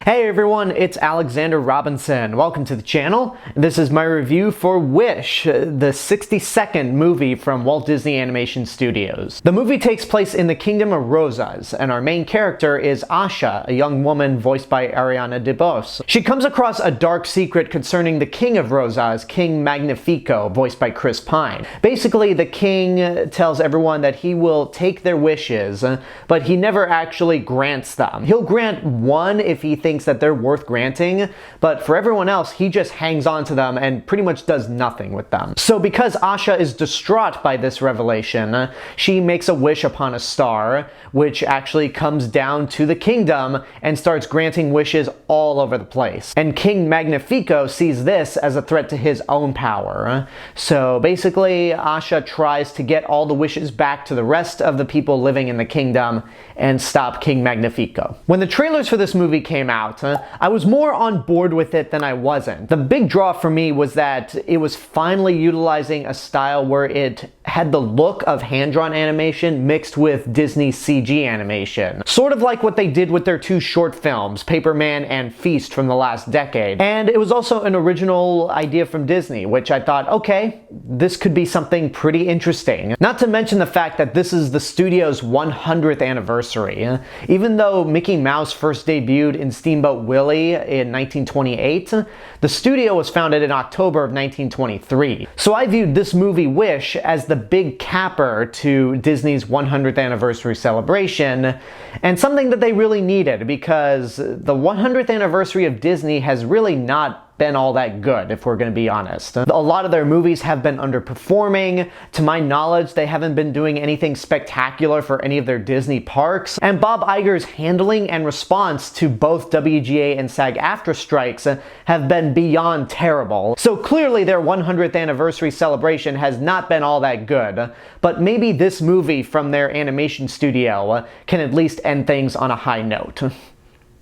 Hey everyone, it's Alexander Robinson. Welcome to the channel. This is my review for Wish, the 62nd movie from Walt Disney Animation Studios. The movie takes place in the Kingdom of Rosas, and our main character is Asha, a young woman voiced by Ariana DeBose. She comes across a dark secret concerning the King of Rosas, King Magnifico, voiced by Chris Pine. Basically, the king tells everyone that he will take their wishes, but he never actually grants them. He'll grant one if he thinks that they're worth granting, but for everyone else, he just hangs on to them and pretty much does nothing with them. So because Asha is distraught by this revelation, she makes a wish upon a star, which actually comes down to the kingdom and starts granting wishes all over the place. And King Magnifico sees this as a threat to his own power. So basically, Asha tries to get all the wishes back to the rest of the people living in the kingdom and stop King Magnifico. When the trailers for this movie came out, I was more on board with it than I wasn't. The big draw for me was that it was finally utilizing a style where it had the look of hand-drawn animation mixed with Disney CG animation. Sort of like what they did with their two short films, Paperman and Feast from the last decade. And it was also an original idea from Disney, which I thought, okay, this could be something pretty interesting. Not to mention the fact that this is the studio's 100th anniversary. Even though Mickey Mouse first debuted in Steamboat Willie in 1928, the studio was founded in October of 1923. So I viewed this movie Wish as the big capper to Disney's 100th anniversary celebration, and something that they really needed because the 100th anniversary of Disney has really not been all that good, if we're going to be honest. A lot of their movies have been underperforming. To my knowledge, they haven't been doing anything spectacular for any of their Disney parks. And Bob Iger's handling and response to both WGA and SAG-AFTRA strikes have been beyond terrible. So clearly their 100th anniversary celebration has not been all that good. But maybe this movie from their animation studio can at least end things on a high note.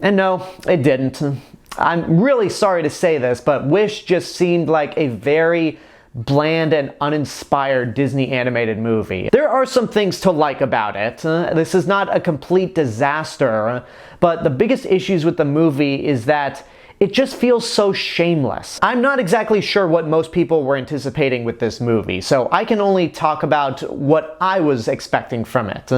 And no, it didn't. I'm really sorry to say this, but Wish just seemed like a very bland and uninspired Disney animated movie. There are some things to like about it. This is not a complete disaster, but the biggest issues with the movie is that it just feels so shameless. I'm not exactly sure what most people were anticipating with this movie, so I can only talk about what I was expecting from it.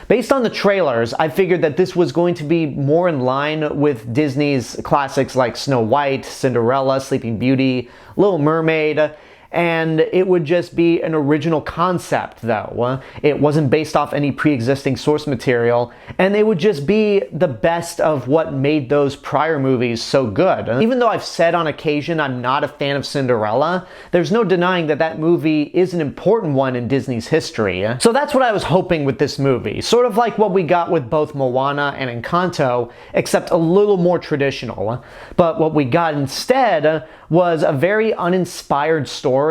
Based on the trailers, I figured that this was going to be more in line with Disney's classics like Snow White, Cinderella, Sleeping Beauty, Little Mermaid, and it would just be an original concept though. It wasn't based off any pre-existing source material, and it would just be the best of what made those prior movies so good. Even though I've said on occasion I'm not a fan of Cinderella, there's no denying that that movie is an important one in Disney's history. So that's what I was hoping with this movie, sort of like what we got with both Moana and Encanto, except a little more traditional. But what we got instead was a very uninspired story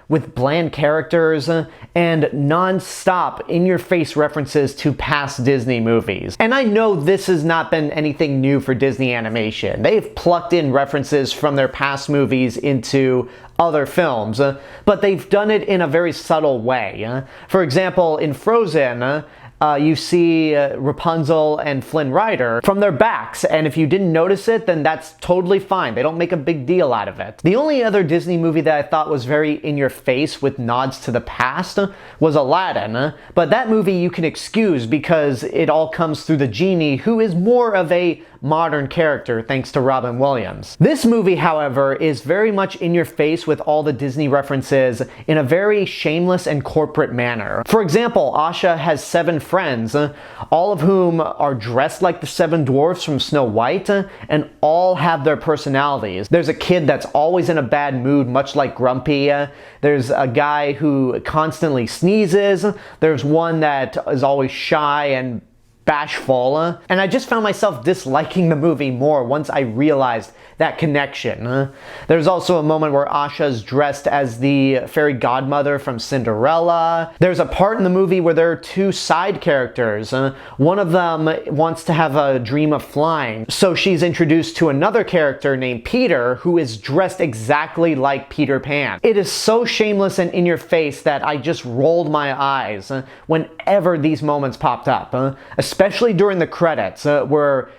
with bland characters and non-stop in-your-face references to past Disney movies. And I know this has not been anything new for Disney Animation. They've plucked in references from their past movies into other films, but they've done it in a very subtle way. For example, in Frozen, you see Rapunzel and Flynn Rider from their backs, and if you didn't notice it, then that's totally fine. They don't make a big deal out of it. The only other Disney movie that I thought was very in-your-face with nods to the past was Aladdin, but that movie you can excuse because it all comes through the genie, who is more of a modern character thanks to Robin Williams. This movie, however, is very much in your face with all the Disney references in a very shameless and corporate manner. For example, Asha has 7 friends, all of whom are dressed like the 7 dwarfs from Snow White, and all have their personalities. There's a kid that's always in a bad mood, much like Grumpy. There's a guy who constantly sneezes. There's one that is always shy and bashful, and I just found myself disliking the movie more once I realized that connection. There's also a moment where Asha's dressed as the fairy godmother from Cinderella. There's a part in the movie where there are 2 side characters. One of them wants to have a dream of flying, so she's introduced to another character named Peter who is dressed exactly like Peter Pan. It is so shameless and in your face that I just rolled my eyes whenever these moments popped up, especially during the credits where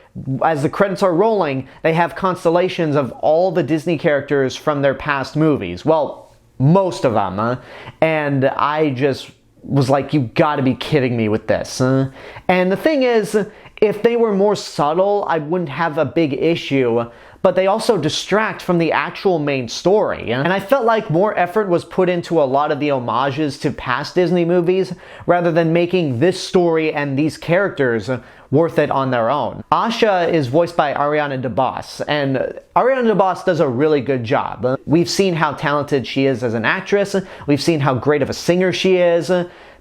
as the credits are rolling, they have constellations of all the Disney characters from their past movies. Well, most of them. And I just was like, you gotta be kidding me with this. And the thing is, if they were more subtle, I wouldn't have a big issue, but they also distract from the actual main story. And I felt like more effort was put into a lot of the homages to past Disney movies, rather than making this story and these characters worth it on their own. Asha is voiced by Ariana DeBose, and Ariana DeBose does a really good job. We've seen how talented she is as an actress, we've seen how great of a singer she is,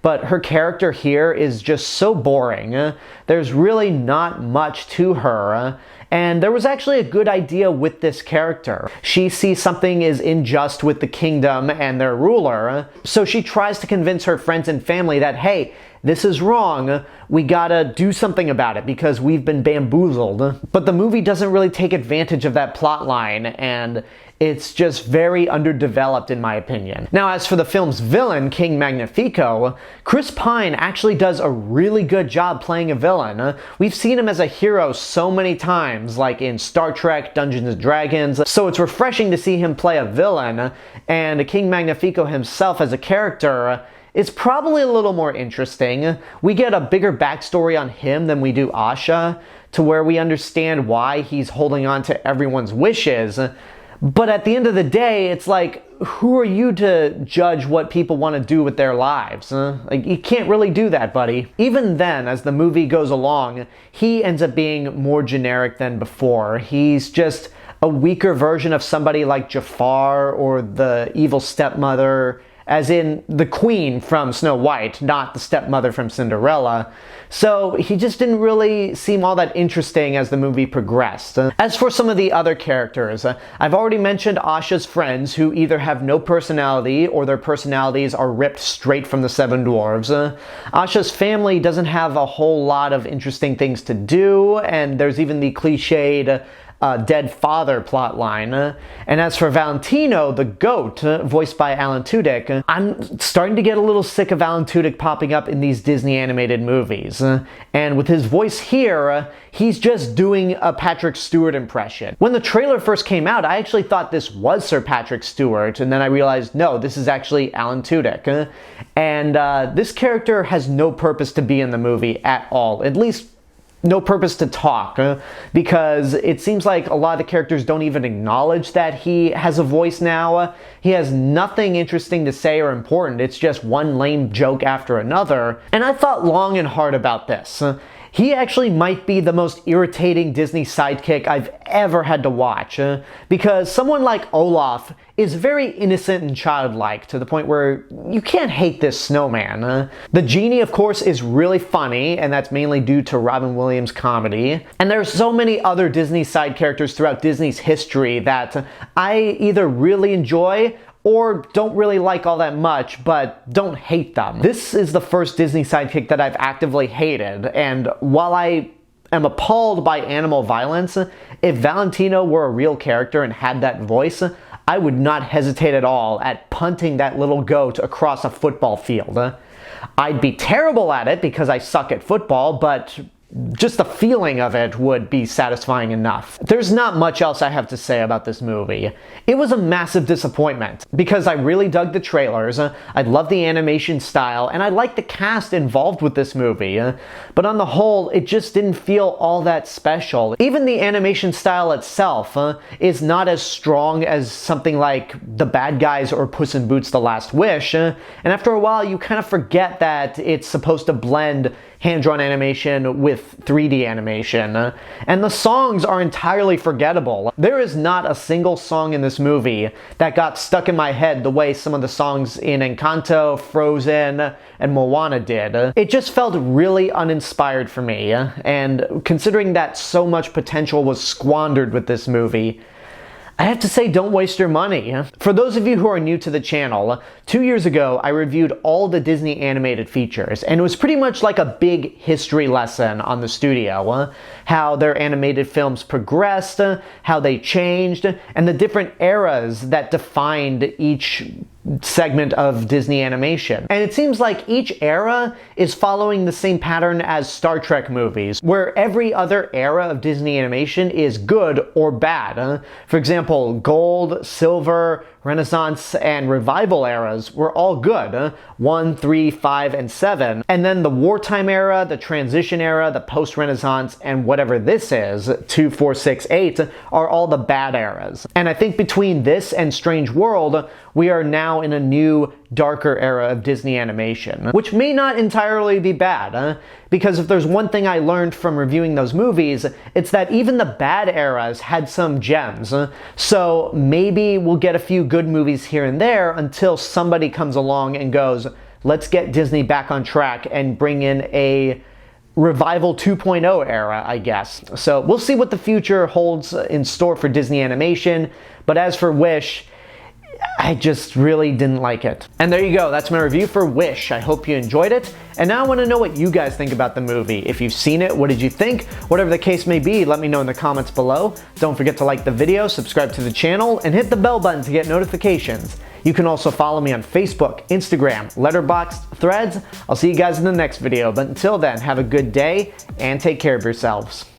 but her character here is just so boring. There's really not much to her. And there was actually a good idea with this character. She sees something is unjust with the kingdom and their ruler, so she tries to convince her friends and family that, hey, this is wrong, we gotta do something about it because we've been bamboozled. But the movie doesn't really take advantage of that plot line, and it's just very underdeveloped in my opinion. Now, as for the film's villain, King Magnifico, Chris Pine actually does a really good job playing a villain. We've seen him as a hero so many times, like in Star Trek, Dungeons & Dragons, so it's refreshing to see him play a villain, and King Magnifico himself as a character is probably a little more interesting. We get a bigger backstory on him than we do Asha, to where we understand why he's holding on to everyone's wishes. But at the end of the day, it's like, who are you to judge what people want to do with their lives? Like, you can't really do that, buddy. Even then, as the movie goes along, he ends up being more generic than before. He's just a weaker version of somebody like Jafar or the evil stepmother, as in the queen from Snow White, not the stepmother from Cinderella. So he just didn't really seem all that interesting as the movie progressed. As for some of the other characters, I've already mentioned Asha's friends, who either have no personality or their personalities are ripped straight from the Seven Dwarves. Asha's family doesn't have a whole lot of interesting things to do, and there's even the cliched dead father plotline. And as for Valentino, the goat, voiced by Alan Tudyk, I'm starting to get a little sick of Alan Tudyk popping up in these Disney animated movies. And with his voice here, he's just doing a Patrick Stewart impression. When the trailer first came out, I actually thought this was Sir Patrick Stewart, and then I realized, no, this is actually Alan Tudyk. And this character has no purpose to be in the movie at all, at least no purpose to talk, because it seems like a lot of the characters don't even acknowledge that he has a voice now. He has nothing interesting to say or important. It's just one lame joke after another. And I thought long and hard about this. He actually might be the most irritating Disney sidekick I've ever had to watch, because someone like Olaf is very innocent and childlike to the point where you can't hate this snowman. The genie, of course, is really funny, and that's mainly due to Robin Williams' comedy. And there's so many other Disney side characters throughout Disney's history that I either really enjoy or don't really like all that much, but don't hate them. This is the first Disney sidekick that I've actively hated, and while I am appalled by animal violence, if Valentino were a real character and had that voice, I would not hesitate at all at punting that little goat across a football field. I'd be terrible at it because I suck at football, but just the feeling of it would be satisfying enough. There's not much else I have to say about this movie. It was a massive disappointment because I really dug the trailers, I love the animation style, and I like the cast involved with this movie. But on the whole, it just didn't feel all that special. Even the animation style itself is not as strong as something like The Bad Guys or Puss in Boots: The Last Wish, and after a while you kind of forget that it's supposed to blend hand-drawn animation with 3D animation, and the songs are entirely forgettable. There is not a single song in this movie that got stuck in my head the way some of the songs in Encanto, Frozen, and Moana did. It just felt really uninspired for me, and considering that so much potential was squandered with this movie, I have to say, don't waste your money. For those of you who are new to the channel, 2 years ago I reviewed all the Disney animated features, and it was pretty much like a big history lesson on the studio. How their animated films progressed, how they changed, and the different eras that defined each segment of Disney animation. And it seems like each era is following the same pattern as Star Trek movies, where every other era of Disney animation is good or bad. For example, Gold, Silver, Renaissance, and Revival eras were all good. 1, 3, 5, and 7. And then the wartime era, the transition era, the post-Renaissance, and whatever this is, 2, 4, 6, 8, are all the bad eras. And I think between this and Strange World, we are now in a new, darker era of Disney animation, which may not entirely be bad, because if there's one thing I learned from reviewing those movies, it's that even the bad eras had some gems. So maybe we'll get a few good movies here and there until somebody comes along and goes, let's get Disney back on track and bring in a Revival 2.0 era, I guess. So we'll see what the future holds in store for Disney animation, but as for Wish, I just really didn't like it. And there you go, that's my review for Wish. I hope you enjoyed it. And now I want to know what you guys think about the movie. If you've seen it, what did you think? Whatever the case may be, let me know in the comments below. Don't forget to like the video, subscribe to the channel, and hit the bell button to get notifications. You can also follow me on Facebook, Instagram, Letterboxd, Threads. I'll see you guys in the next video, but until then, have a good day and take care of yourselves.